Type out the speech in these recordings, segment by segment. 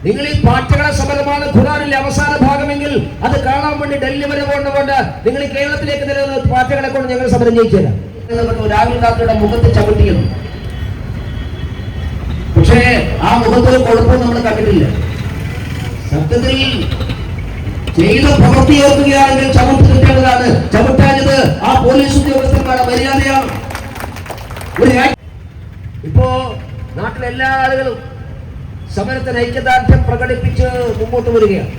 നിങ്ങൾ ഈ പാട്ടുകളെ സമരമാണ് ഖുർആനിലെ അവസാന ഭാഗമെങ്കിൽ അത് കാണാൻ വേണ്ടി ഡൽഹി വരെ പോകുന്നതുകൊണ്ട് നിങ്ങൾ ഈ കേരളത്തിലേക്ക് നിലനിന്ന പാട്ടുകളെ കൊണ്ട് ഞങ്ങൾ സമരം ജയിച്ചുതരാം. രാഹുൽ ഗാന്ധിയുടെ മുഖത്ത് ചവിട്ടിയെന്നു. പക്ഷേ ആ മുഖത്തൊരു കുഴപ്പവും നമ്മൾ കണ്ടിട്ടില്ല. സത്യത്തിൽ ചെയ്ത പ്രവൃത്തി ഓർക്കുകയാണെങ്കിൽ ചവിട്ട് കിട്ടേണ്ടതാണ്. ചവിട്ടാഞ്ഞത് ആ പോലീസ് ഉദ്യോഗസ്ഥന്മാരുടെ മര്യാദയാണ്. ഇപ്പോ നാട്ടിലെ എല്ലാ ആളുകളും സമരത്തിന് ഐക്യദാർഢ്യം പ്രകടിപ്പിച്ച് മുമ്പോട്ട് വരികയാണ്.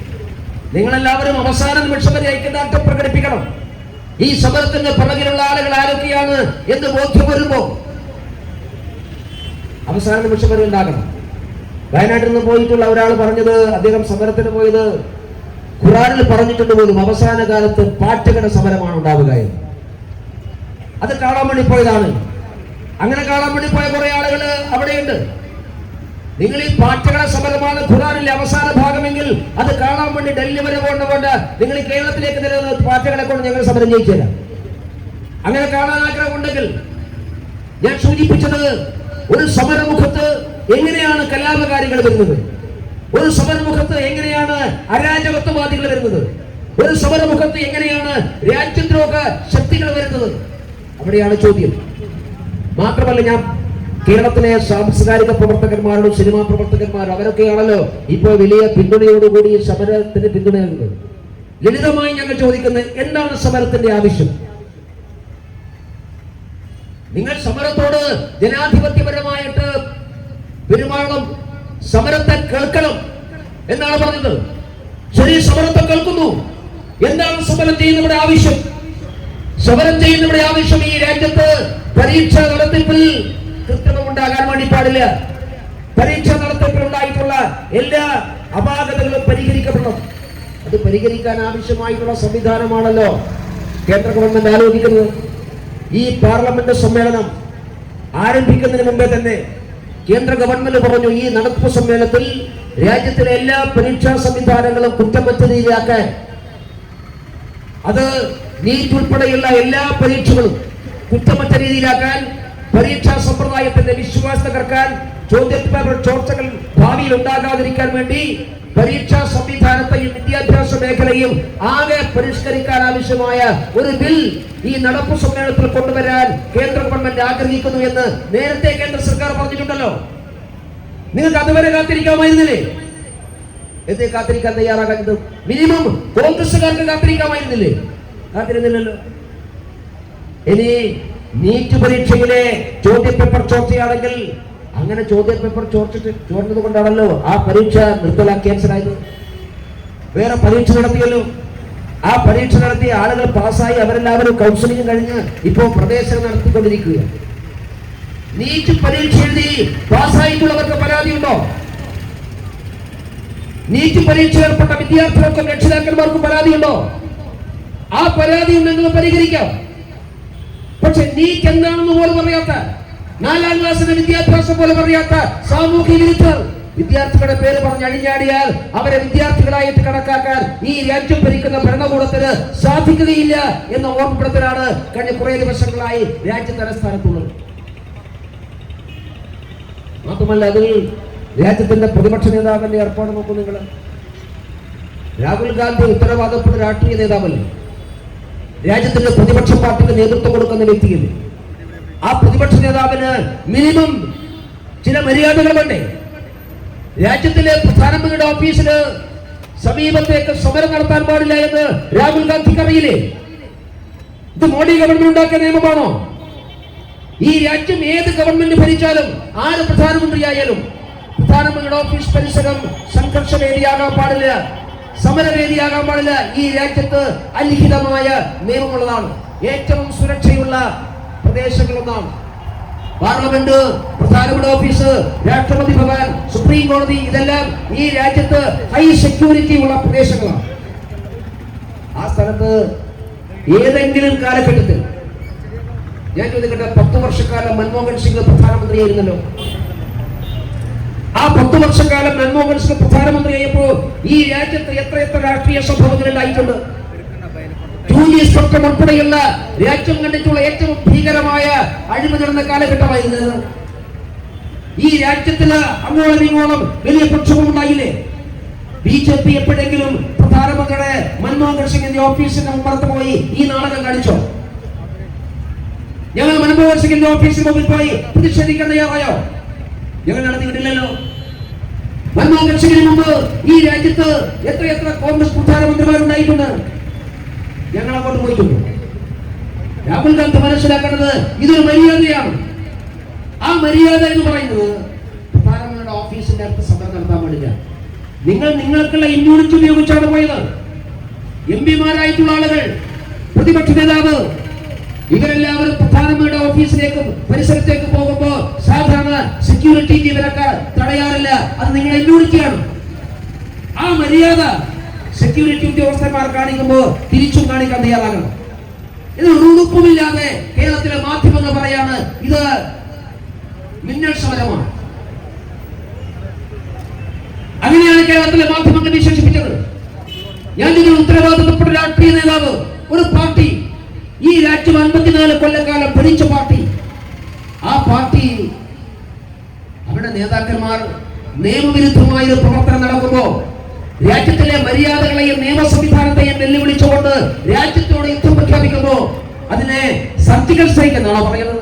നിങ്ങളെല്ലാവരും അവസാന നിമിഷം വരെ ഐക്യദാർഢ്യം പ്രകടിപ്പിക്കണം. ഈ സമരത്തിന് പുറകിലുള്ള ആളുകൾ ആരൊക്കെയാണ് എന്ന് ബോധ്യം വരുമ്പോ അവസാന നിമിഷം വരെ ഉണ്ടാകണം. വയനാട്ടിൽ നിന്ന് പോയിട്ടുള്ള ഒരാൾ പറഞ്ഞത്, അദ്ദേഹം സമരത്തിന് പോയത് ഖുർആനിൽ പറഞ്ഞിട്ടുണ്ട് പോലും അവസാന കാലത്ത് പാട്ടുകളുടെ സമരമാണ് ഉണ്ടാവുക എന്ന്. അത് കാണാൻ വേണ്ടി പോയതാണ്. അങ്ങനെ കാണാൻ വേണ്ടി പോയ കുറെ ആളുകൾ അവിടെയുണ്ട്. നിങ്ങൾ ഈ പാട്ടുകളെ സമരമാണ് ഖുർആനിലെ അവസാന ഭാഗമെങ്കിൽ അത് കാണാൻ വേണ്ടി ഡൽഹി വരെ പോകുന്നതുകൊണ്ട് നിങ്ങൾ ഈ കേരളത്തിലേക്ക് നിലനിന്ന പാട്ടുകളെ കൊണ്ട് ഞങ്ങൾ സമരം ജയിച്ചുതരാം. അങ്ങനെ കാണാൻ ആഗ്രഹമുണ്ടെങ്കിൽ ഞാൻ സൂചിപ്പിച്ചത്, ഒരു സമരമുഖത്ത് എങ്ങനെയാണ് കലാപകാരികൾ വരുന്നത്, ഒരു സമരമുഖത്ത് എങ്ങനെയാണ് അരാജകത്വവാദികൾ വരുന്നത്, ഒരു സമരമുഖത്ത് എങ്ങനെയാണ് രാജ്യദ്രോഹ ശക്തികൾ വരുന്നത്, അവിടെയാണ് ചോദ്യം. മാത്രമല്ല, ഞാൻ കേരളത്തിലെ സാംസ്കാരിക പ്രവർത്തകന്മാരോടും സിനിമാ പ്രവർത്തകന്മാരും അവരൊക്കെയാണല്ലോ ഇപ്പൊ വലിയ പിന്തുണയോടുകൂടി സമരത്തിന് പിന്തുണ നൽകുന്നത്. ലളിതമായി ഞങ്ങൾ ചോദിക്കുന്നത്, എന്താണ് സമരത്തിന്റെ ആവശ്യം? നിങ്ങൾ സമരത്തോട് ജനാധിപത്യപരമായിട്ട് പെരുമാറണം, സമരത്തെ കേൾക്കണം എന്നാണ് പറഞ്ഞത്. ശരി, സമരത്തെ കേൾക്കുന്നു. എന്താണ് സമരം ചെയ്യുന്നവരുടെ ആവശ്യം? സമരം ചെയ്യുന്നവരുടെ ആവശ്യം ഈ രാജ്യത്ത് പരീക്ഷ നടത്തിപ്പിൽ കൃത്രിമമുണ്ടാകാൻ വേണ്ടി പാടില്ല. പരീക്ഷ നടത്തിപ്പിൽ ഉണ്ടായിട്ടുള്ള എല്ലാ അപാകതകളും പരിഹരിക്കപ്പെടണം. അത് പരിഹരിക്കാൻ ആവശ്യമായിട്ടുള്ള സംവിധാനമാണല്ലോ കേന്ദ്ര ഗവൺമെന്റ് ആലോചിക്കുന്നത്. ഈ പാർലമെന്റ് സമ്മേളനം ആരംഭിക്കുന്നതിന് മുമ്പേ തന്നെ കേന്ദ്ര ഗവൺമെന്റ് പറഞ്ഞു, ഈ നടപ്പ് സമ്മേളനത്തിൽ രാജ്യത്തിലെ എല്ലാ പരീക്ഷാ സംവിധാനങ്ങളും കുറ്റമറ്റ രീതിയിലാക്കാൻ, അത് നീറ്റ് ഉൾപ്പെടെയുള്ള എല്ലാ പരീക്ഷകളും കുറ്റമറ്റ രീതിയിലാക്കാൻ, പരീക്ഷാ സമ്പ്രദായത്തിന്റെ വിശ്വാസം തകർക്കാൻ, ചോദ്യപേപ്പർ ചോർച്ചകൾ ഭാവിയിൽ ഉണ്ടാകാതിരിക്കാൻ വേണ്ടി പരീക്ഷാ സംവിധാനത്തെയും വിദ്യാഭ്യാസ മേഖലയും ആകെ പരിഷ്കരിക്കാൻ ആവശ്യമായ ഒരു ബിൽ ഈ നടപ്പു സമ്മേളനത്തിൽ കൊണ്ടുവരാൻ കേന്ദ്ര ഗവൺമെന്റ് ആഗ്രഹിക്കുന്നു എന്ന് നേരത്തെ കേന്ദ്ര സർക്കാർ പറഞ്ഞിട്ടുണ്ടല്ലോ. നിങ്ങൾക്ക് അതുവരെ കാത്തിരിക്കാമായിരുന്നില്ലേ? എന്തേ കാത്തിരിക്കാൻ തയ്യാറാകാത്തത്? മിനിമം കോൺഗ്രസുകാർക്ക് കാത്തിരിക്കാമായിരുന്നില്ലേ? കാത്തിരുന്നില്ലല്ലോ. ഇനി നീറ്റ് പരീക്ഷയിലെ ചോദ്യപേപ്പർ ചോർച്ചയാണെങ്കിൽ, അങ്ങനെ ചോദ്യപേപ്പർ ചോർന്നത് കൊണ്ടാണല്ലോ ആ പരീക്ഷ ക്യാൻസലായത്. വേറെ പരീക്ഷ നടത്തിയല്ലോ. ആ പരീക്ഷ നടത്തിയ ആളുകൾ പാസ്സായി, അവരെല്ലാവരും കൗൺസിലിംഗ് കഴിഞ്ഞ് ഇപ്പോൾ പ്രവേശനം നടത്തിക്കൊണ്ടിരിക്കുക. നീറ്റ് പരീക്ഷ എഴുതി പാസ്സായിട്ടുള്ളവർക്ക് പരാതിയുണ്ടോ? നീറ്റ് പരീക്ഷ ഏർപ്പെട്ട വിദ്യാർത്ഥികൾക്കും രക്ഷിതാക്കന്മാർക്കും പരാതിയുണ്ടോ? ആ പരാതി ഉണ്ടെങ്കിൽ പരിഹരിക്കാം. പക്ഷെ നീറ്റ് എന്താണെന്ന് പോലും അറിയാത്ത, 4ാം ക്ലാസ്സിന്റെ വിദ്യാഭ്യാസം പോലും അറിയാത്ത സാമൂഹ്യ വിരുദ്ധർ വിദ്യാർത്ഥികളുടെ പേര് പറഞ്ഞ് അഴിഞ്ഞാടിയാൽ അവരെ വിദ്യാർത്ഥികളായിട്ട് കണക്കാക്കാൻ ഈ രാജ്യം ഭരിക്കുന്ന ഭരണകൂടത്തിന് സാധിക്കുകയില്ല എന്ന ഓർമ്മപ്പെടുത്തലാണ് കഴിഞ്ഞ കുറേ ദിവസങ്ങളായി രാജ്യ തലസ്ഥാനത്തുള്ളത്. മാത്രമല്ല, അതിൽ രാജ്യത്തിന്റെ പ്രതിപക്ഷ നേതാവിന്റെ ഏർപ്പാട് നോക്കൂ നിങ്ങൾ. രാഹുൽ ഗാന്ധി ഉത്തരവാദപ്പെട്ട രാഷ്ട്രീയ നേതാവല്ലേ? രാജ്യത്തിന്റെ പ്രതിപക്ഷ പാർട്ടിക്ക് നേതൃത്വം കൊടുക്കുന്ന വ്യക്തിയല്ലേ? ആ പ്രതിപക്ഷ നേതാവിന് മിനിമം ചില മര്യാദകൾ വേണ്ടേ? രാജ്യത്തിലെ പ്രധാനമന്ത്രിയുടെ ഓഫീസിന് സമീപത്തേക്ക് സമരം നടത്താൻ പാടില്ല എന്ന് രാഹുൽ ഗാന്ധിക്ക് അറിയില്ലേ? ഇത് മോഡി ഗവൺമെന്റ് ഉണ്ടാക്കിയ നിയമമാണോ? ഈ രാജ്യം ഏത് ഗവൺമെന്റ് ഭരിച്ചാലും, ആര് പ്രധാനമന്ത്രിയായാലും, പ്രധാനമന്ത്രിയുടെ ഓഫീസ് പരിസരം സംഘർഷവേദിയാകാൻ പാടില്ല, സമരവേദിയാകാൻ പാടില്ല. ഈ രാജ്യത്ത് അലിഖിതമായ നിയമമുള്ളതാണ്. ഏറ്റവും സുരക്ഷയുള്ള പ്രദേശങ്ങളൊന്നാണ് പാർലമെന്റ്, പ്രധാനമന്ത്രി ഓഫീസ്, രാഷ്ട്രപതി ഭവൻ, സുപ്രീം കോടതി. ഇതെല്ലാം ഈ രാജ്യത്ത് ഹൈ സെക്യൂരിറ്റി ഉള്ള പ്രദേശങ്ങളാണ്. ആ സ്ഥലത്ത് ഏതെങ്കിലും കാലഘട്ടത്തിൽ, ഞാൻ ചോദിക്കട്ടെ, 10 വർഷക്കാലം മൻമോഹൻ സിംഗ് പ്രധാനമന്ത്രിയായിരുന്നല്ലോ. ആ 10 വർഷക്കാലം മൻമോഹൻ സിംഗ് പ്രധാനമന്ത്രിയായപ്പോ ഈ രാജ്യത്ത് എത്ര രാഷ്ട്രീയ സംഭവങ്ങളുണ്ടായിട്ടുണ്ട്. സ്പെക്ട്രം ഉൾപ്പെടെയുള്ള രാജ്യം കണ്ടിട്ടുള്ള ഏറ്റവും ഭീകരമായ അഴിമതി നടന്ന കാലഘട്ടമായിരുന്നത്. ഈ രാജ്യത്തിന് അങ്ങോളം ഇങ്ങോളം വലിയ പ്രക്ഷോഭം ഉണ്ടായില്ലേ? BJP എപ്പോഴെങ്കിലും പ്രധാനമന്ത്രിയുടെ മൻമോഹൻ സിംഗിന്റെ ഓഫീസിന്റെ മുമ്പത്ത് പോയി ഈ നാടകം കാണിച്ചോ? ഞങ്ങൾ മൻമോഹൻ സിംഗിന്റെ ഓഫീസിന് മുമ്പിൽ പോയി പ്രതിഷേധിക്കാൻ തയ്യാറായോ? ഞങ്ങൾ നടത്തിയിട്ടില്ലല്ലോ. മൻമോഹൻ സിംഗിന് മുമ്പ് ഈ രാജ്യത്ത് എത്ര കോൺഗ്രസ് പ്രധാനമന്ത്രിമാരുണ്ടായിട്ടുണ്ട്. ഞങ്ങൾ അങ്ങോട്ട് പോയിട്ടുണ്ട്. രാഹുൽ ഗാന്ധി മനസ്സിലാക്കേണ്ടത് ഇതൊരു മര്യാദയാണ്. ആ മര്യാദ എന്ന് പറയുന്നത് പ്രധാനമന്ത്രിയുടെ ഓഫീസിന്റെ അടുത്ത് സമരം നടത്താൻ പാടില്ല. നിങ്ങൾക്കുള്ള ഇമ്മ്യൂണിറ്റി ഉപയോഗിച്ചാണ് പോയത്. MP-മാരായിട്ടുള്ള ആളുകൾ, പ്രതിപക്ഷ നേതാവ്, ഇവരെല്ലാവരും പ്രധാനമന്ത്രിയുടെ ഓഫീസിലേക്കും പരിസരത്തേക്ക് പോകുമ്പോൾ സാധാരണ സെക്യൂരിറ്റി ജീവനക്കാർ തടയാറില്ല. അത് നിങ്ങളുടെ ഇമ്മ്യൂണിറ്റിയാണ്. ആ മര്യാദ സെക്യൂരിറ്റി ഉദ്യോഗസ്ഥന്മാർ കാണിക്കുമ്പോൾ തിരിച്ചും കാണിക്കാൻ തയ്യാറാകണം. ഇത് ഉറുപ്പുമില്ലാതെ കേരളത്തിലെ മാധ്യമങ്ങൾ പറയാണ് ഇത് മിന്നൽ സമരമാണ്. അങ്ങനെയാണ് കേരളത്തിലെ മാധ്യമങ്ങൾ വിശേഷിപ്പിച്ചത്. ഞാൻ ഇതിന് ഉത്തരവാദിത്തപ്പെട്ട രാഷ്ട്രീയ നേതാവ്, ഒരു പാർട്ടി, ഈ രാജ്യം 54 കൊല്ലക്കാലം ഭരിച്ച പാർട്ടി, ആ പാർട്ടി അവരുടെ നേതാക്കന്മാർ നിയമവിരുദ്ധമായ ഒരു പ്രവർത്തനം നടക്കുമ്പോൾ രാജ്യത്തിലെ മര്യാദകളെയും നിയമ സംവിധാനത്തെയും വെല്ലുവിളിച്ചുകൊണ്ട് രാജ്യത്തോട് യുദ്ധം പ്രഖ്യാപിക്കുമ്പോൾ അതിനെ സർജിക്കൽ സ്ട്രൈക്ക് എന്നാണോ പറയുന്നത്?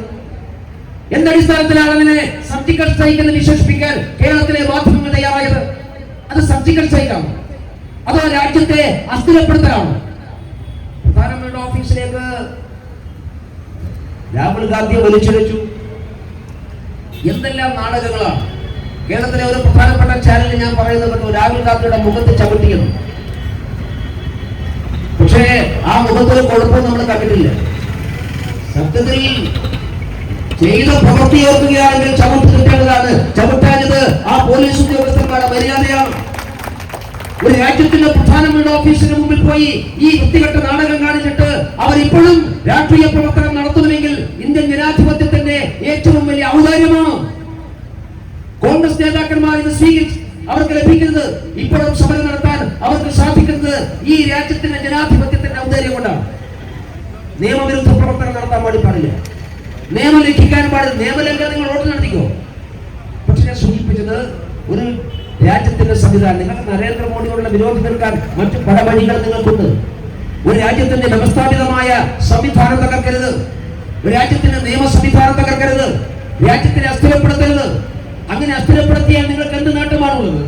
എന്തടിസ്ഥാനത്തിലാണ് അതിനെ സർജിക്കൽ സ്ട്രൈക്ക് എന്ന് വിശേഷിപ്പിക്കാൻ കേരളത്തിലെ മാധ്യമങ്ങൾ തയ്യാറായത്? അത് സർജിക്കൽ സ്ട്രൈക്കാണ്, അതോ രാജ്യത്തെ അസ്ഥിരപ്പെടുത്തലാണ്? പ്രധാനമന്ത്രിയുടെ ഓഫീസിലേക്ക് രാഹുൽ ഗാന്ധിയെ വലിച്ചിഴച്ചു. എന്തെല്ലാം നാടകങ്ങളാണ്! കേരളത്തിലെ ഒരു പ്രധാനപ്പെട്ട ചാനലിൽ ഞാൻ പറയുന്നത് കേട്ടു, രാഹുൽ ഗാന്ധിയുടെ മുഖത്ത് ചവിട്ടിയെന്ന്. പക്ഷേ ആ മുഖത്തൊരു കുഴപ്പവും നമ്മൾ കണ്ടിട്ടില്ല. സത്യത്തിൽ ചെയ്ത പ്രവൃത്തി ഓർക്കുകയാണെങ്കിൽ ചവിട്ട് കിട്ടേണ്ടതാണ്. ചവിട്ടാഞ്ഞത് ആ പോലീസ് ഉദ്യോഗസ്ഥന്മാരുടെ മര്യാദയാണ്. ഒരു രാജ്യത്തിന്റെ പ്രധാനമന്ത്രിയുടെ ഓഫീസിന് മുമ്പിൽ പോയി ഈ വൃത്തികെട്ട നാടകം കാണിച്ചിട്ട് അവർ ഇപ്പോഴും രാഷ്ട്രീയ പ്രവർത്തനം നടത്തുന്നുവെങ്കിൽ ഇന്ത്യൻ ജനാധിപത്യത്തിന്റെ ഏറ്റവും വലിയ ഔദാര്യമാണ്. കോൺഗ്രസ് നേതാക്കന്മാർ ഇത് സ്വീകരിച്ച് അവർക്ക് ലഭിക്കുന്നത്, ഇപ്പോഴും സമരം നടത്താൻ അവർക്ക് സാധിക്കുന്നത് ഈ രാജ്യത്തിന്റെ ജനാധിപത്യത്തിന്റെ ഔദാര്യം കൊണ്ടാണ്. നിയമവിരുദ്ധ പ്രവർത്തനം നടത്താൻ പാടില്ല, നിയമം ലംഘിക്കാൻ പാടില്ല. നിയമലംഘനം നിങ്ങൾ വോട്ട് നടത്തിക്കോ. പക്ഷെ ഞാൻ സൂചിപ്പിച്ചത് ഒരു രാജ്യത്തിന്റെ സംവിധാനം. നിങ്ങൾക്ക് നരേന്ദ്രമോദിയോടുള്ള വിരോധം തീർക്കാൻ മറ്റു പല വഴികൾ നിങ്ങൾക്കുണ്ട്. ഒരു രാജ്യത്തിന്റെ വ്യവസ്ഥാപിതമായ സംവിധാനം തകർക്കരുത്, ഒരു രാജ്യത്തിന്റെ നിയമ സംവിധാനം തകർക്കരുത്, രാജ്യത്തിനെ അസ്ഥിരപ്പെടുത്തരുത്. അങ്ങനെ അസ്ഥിരപ്പെടുത്തിയാൽ നിങ്ങൾക്ക് എന്ത് നേട്ടമാണുള്ളത്?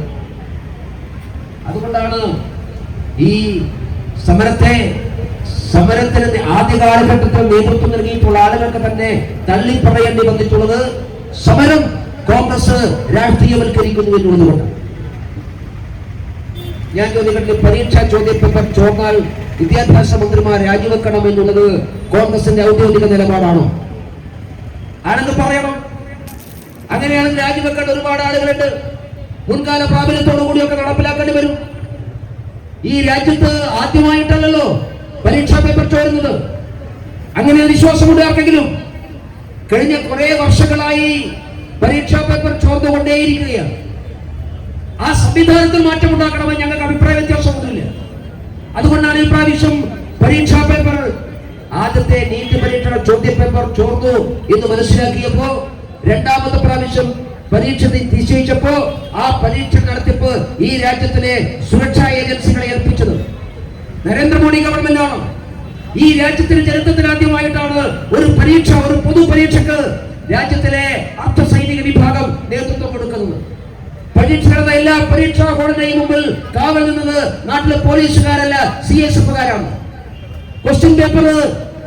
അതുകൊണ്ടാണ് ഈ സമരത്തിന് ആദ്യ കാലഘട്ടത്തിൽ നേതൃത്വം നൽകിയിട്ടുള്ള ആളുകൾക്ക് തന്നെ തള്ളിപ്പറയേണ്ടി വന്നിട്ടുള്ളത് സമരം കോൺഗ്രസ് രാഷ്ട്രീയവൽക്കരിക്കുന്നു എന്നുള്ളതുകൊണ്ട്. ഞാൻ ചോദിക്കട്ടെ, പരീക്ഷാ ചോദ്യപേപ്പർ ചോർന്നാൽ വിദ്യാഭ്യാസ മന്ത്രിമാർ രാജിവെക്കണം എന്നുള്ളത് കോൺഗ്രസിന്റെ ഔദ്യോഗിക നിലപാടാണോ? ആണെന്ന് പറയണം. അങ്ങനെയാണെങ്കിൽ രാജിവെക്കേണ്ട ഒരുപാട് ആളുകളുണ്ട്. മുൻകാല പ്രാബല്യത്തോടു കൂടിയൊക്കെ നടപ്പിലാക്കേണ്ടി വരും. ഈ രാജ്യത്ത് ആദ്യമായിട്ടല്ലല്ലോ പരീക്ഷാ പേപ്പർ ചോരുന്നത്. അങ്ങനെ വിശ്വാസമുണ്ട് ആർക്കെങ്കിലും? കഴിഞ്ഞ കുറെ വർഷങ്ങളായി പരീക്ഷാ പേപ്പർ ചോർന്നുകൊണ്ടേയിരിക്കുകയാണ്. ആ സംവിധാനത്തിൽ മാറ്റമുണ്ടാക്കണമെന്ന് ഞങ്ങൾക്ക് അഭിപ്രായ വ്യത്യാസമൊന്നുമില്ല. അതുകൊണ്ടാണ് ഈ പ്രാവശ്യം പരീക്ഷാ പേപ്പർ, ആദ്യത്തെ നീറ്റ് പരീക്ഷയുടെ ചോദ്യപേപ്പർ ചോർന്നു എന്ന് മനസ്സിലാക്കിയപ്പോ രണ്ടാമത്തെ പ്രാവശ്യം പരീക്ഷ നിശ്ചയിച്ചപ്പോ ആ പരീക്ഷ നടത്തിപ്പ് ഈ രാജ്യത്തിലെ സുരക്ഷാ ഏജൻസികളെ ഏൽപ്പിച്ചത് നരേന്ദ്രമോദി ഗവൺമെന്റാണ്. ഈ രാജ്യത്തിന്റെ ചരിത്രത്തിൽ ആദ്യമായിട്ടാണ് ഒരു പരീക്ഷ, ഒരു പൊതു പരീക്ഷക്ക് രാജ്യത്തിലെ അർദ്ധസൈനിക വിഭാഗം നേതൃത്വം കൊടുക്കുന്നത്. പരീക്ഷകളുടെ എല്ലാ പരീക്ഷാ ഹോളിന്റെയും മുമ്പിൽ കാവൽ നിന്നത് നാട്ടിലെ പോലീസുകാരല്ല, CSFകാരാണ്. ക്വസ്റ്റ്യൻ പേപ്പർ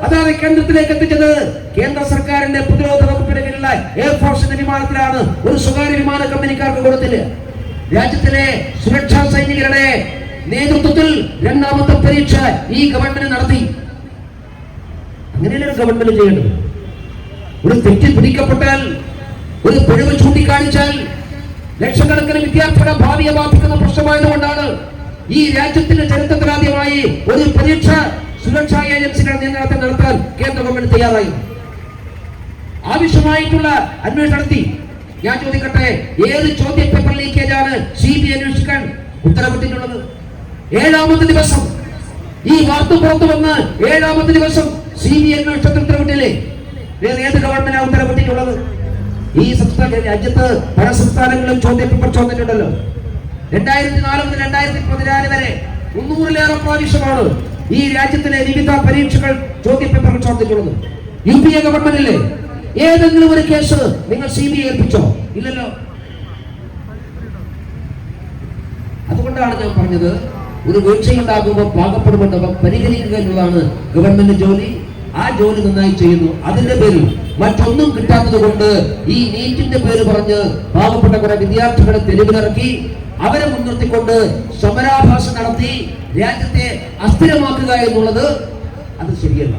അതായത് കേന്ദ്രത്തിലേക്ക് എത്തിച്ചത് കേന്ദ്ര സർക്കാരിന്റെ പ്രതിരോധ വകുപ്പിന്റെ കീഴിലുള്ള എയർഫോഴ്സിന്റെ വിമാനത്തിലാണ്. ഒരു സ്വകാര്യ വിമാന കമ്പനിക്കാർക്ക് കൊടുത്തില്ല. രാജ്യത്തിലെ സുരക്ഷാ സൈനികരുടെ നേതൃത്വത്തിൽ രണ്ടാമത്തെ പരീക്ഷ ഈ ഗവൺമെന്റ് നടത്തി. അങ്ങനെയല്ല ഒരു ഗവൺമെന്റ് ചെയ്യേണ്ടത്. ഒരു തെറ്റിൽ പിടിക്കപ്പെട്ടാൽ, ഒരു പിഴവ് ചൂണ്ടിക്കാണിച്ചാൽ ലക്ഷക്കണക്കിന് വിദ്യാർത്ഥികളുടെ ഭാവിയെ ബാധിക്കുന്ന പ്രശ്നമായതുകൊണ്ടാണ് ഈ രാജ്യത്തിന്റെ ചരിത്രത്തിലാദ്യമായി ഒരു പരീക്ഷ സുരക്ഷാ ഏജൻസികളുടെ നിയന്ത്രണത്തിൽ നടത്താൻ കേന്ദ്ര ഗവൺമെന്റ് തയ്യാറായി. ആവശ്യമായിട്ടുള്ള അന്വേഷണം നടത്തി. ഞാൻ ചോദിക്കട്ടെ, ഏത് ചോദ്യ പേപ്പർ ലീക്കേജാണ് CBI അന്വേഷിക്കാൻ ഉത്തരവിട്ടിട്ടുള്ളത്? 7ാമത്തെ ദിവസം ഈ വാർത്ത പുറത്തു വന്ന് 7ാമത്തെ ദിവസം CBI അന്വേഷണത്തിൽ ഉത്തരവിട്ടില്ലേ? ഏത് ഗവൺമെന്റാണ് ഉത്തരവിട്ടിട്ടുള്ളത്? ഈ സംസ്ഥാന രാജ്യത്ത് പല സംസ്ഥാനങ്ങളിലും ചോദ്യ പേപ്പർ ചോദിച്ചിട്ടുണ്ടല്ലോ. 2004 മുതൽ 2014 വരെ 300-ലേറെ പ്രാവശ്യമാണ് ഈ രാജ്യത്തിലെ വിവിധ പരീക്ഷകൾ ചോദ്യപേപ്പർ ചോർന്നിട്ടുള്ളത്. UPA ഗവൺമെന്റിലെ ഏതെങ്കിലും ഒരു കേസ് നിങ്ങൾ CBI ഏൽപ്പിച്ചോ? ഇല്ലല്ലോ. അതുകൊണ്ടാണ് ഞാൻ പറഞ്ഞത്, ഒരു വീഴ്ചയുണ്ടാകുമ്പോൾ പാകപ്പെടുമ്പോൾ പരിഹരിക്കുക എന്നുള്ളതാണ് ഗവൺമെന്റ് ജോലി. ആ ജോലി നന്നായി ചെയ്യുന്നു. അതിന്റെ പേരിൽ മറ്റൊന്നും കിട്ടാത്തത് കൊണ്ട് ഈ നീറ്റിന്റെ പേര് പറഞ്ഞ് പാവപ്പെട്ട കുറെ വിദ്യാർത്ഥികളെ തെരുവിലിറക്കി അവരെ മുൻനിർത്തിക്കൊണ്ട് സമരാഭാസം നടത്തി രാജ്യത്തെ അസ്ഥിരമാക്കുക എന്നുള്ളത് അത് ശരിയല്ല.